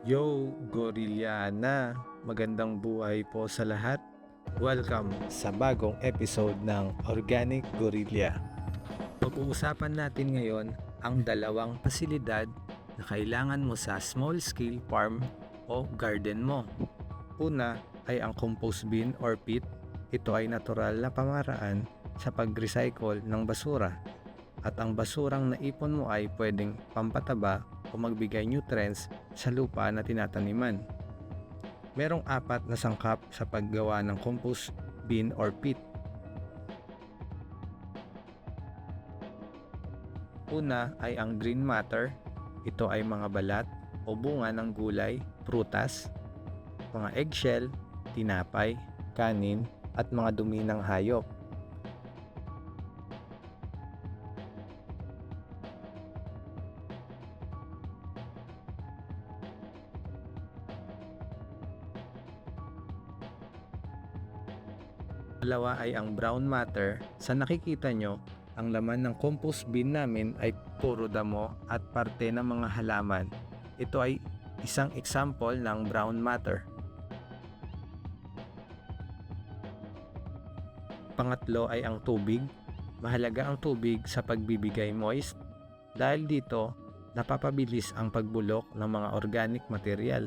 Yo, Gorillana! Magandang buhay po sa lahat. Welcome sa bagong episode ng Organic Gorilla. Pag-uusapan natin ngayon ang dalawang pasilidad na kailangan mo sa small scale farm o garden mo. Una ay ang compost bin or pit. Ito ay natural na pamaraan sa pag-recycle ng basura. At ang basurang naipon mo ay pwedeng pampataba o magbigay nutrients sa lupa na tinataniman. Merong 4 na sangkap sa paggawa ng compost bin or pit. Una ay ang green matter. Ito ay mga balat o bunga ng gulay, prutas, mga eggshell, tinapay, kanin, at mga dumi ng hayop. Dalawa ay ang brown matter. Sa nakikita nyo, ang laman ng compost bin namin ay puro damo at parte ng mga halaman. Ito ay isang example ng brown matter. Pangatlo ay ang tubig. Mahalaga ang tubig sa pagbibigay moist dahil dito napapabilis ang pagbulok ng mga organic material.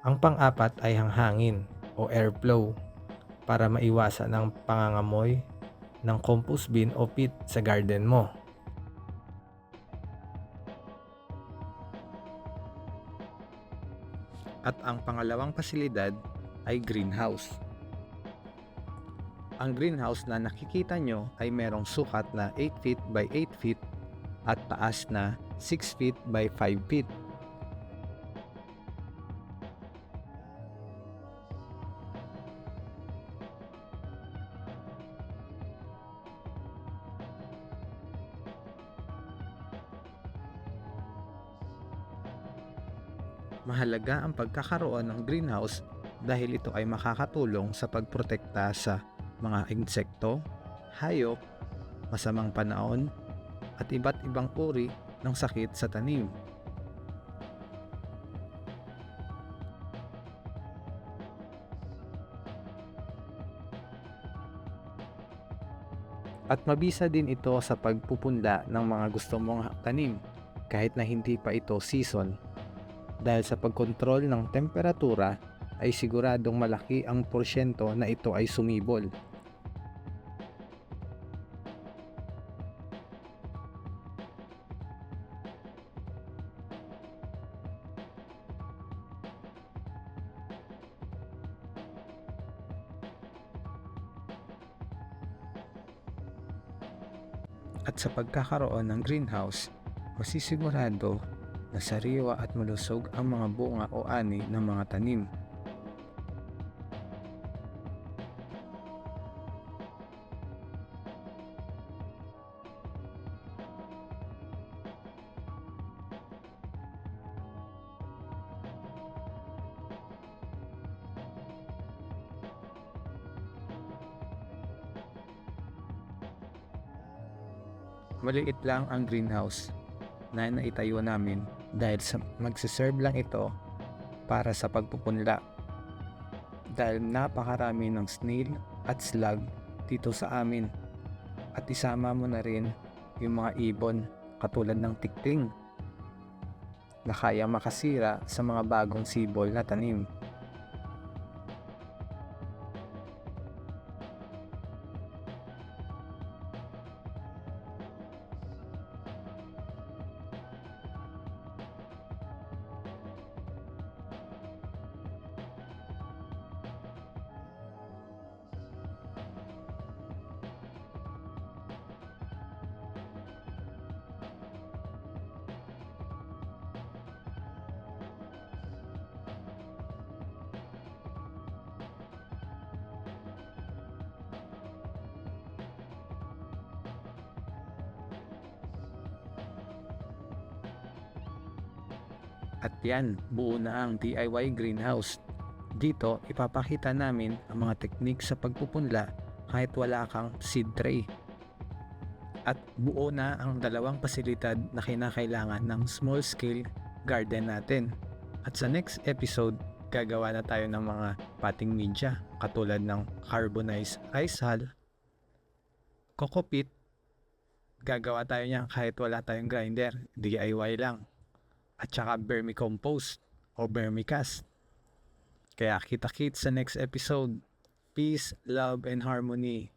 Ang pang-apat ay ang hangin o airflow para maiwasan ang pangangamoy ng compost bin o pit sa garden mo. At ang pangalawang pasilidad ay greenhouse. Ang greenhouse na nakikita nyo ay merong sukat na 8 feet by 8 feet at taas na 6 feet by 5 feet. Mahalaga ang pagkakaroon ng greenhouse dahil ito ay makakatulong sa pagprotekta sa mga insekto, hayop, masamang panahon, at iba't ibang uri ng sakit sa tanim. At mabisa din ito sa pagpupunla ng mga gusto mong tanim kahit na hindi pa ito season. Dahil sa pagkontrol ng temperatura ay siguradong malaki ang porsyento na ito ay sumibol. At sa pagkakaroon ng greenhouse, masisigurado na sariwa at malusog ang mga bunga o ani ng mga tanim. Maliit lang ang greenhouse na naitayo namin dahil magsiserve lang ito para sa pagpupunla. Dahil napakarami ng snail at slug dito sa amin. At isama mo na rin yung mga ibon katulad ng tikting na kaya makasira sa mga bagong sibol na tanim. At yan, buo na ang DIY greenhouse. Dito, ipapakita namin ang mga teknik sa pagpupunla kahit wala kang seed tray. At buo na ang dalawang pasilidad na kinakailangan ng small scale garden natin. At sa next episode, gagawa na tayo ng mga potting media katulad ng carbonized rice hull, coco peat. Gagawa tayo niyan kahit wala tayong grinder, DIY lang. At saka vermicompost o vermicast. Kaya kita-kits sa next episode. Peace, love, and harmony.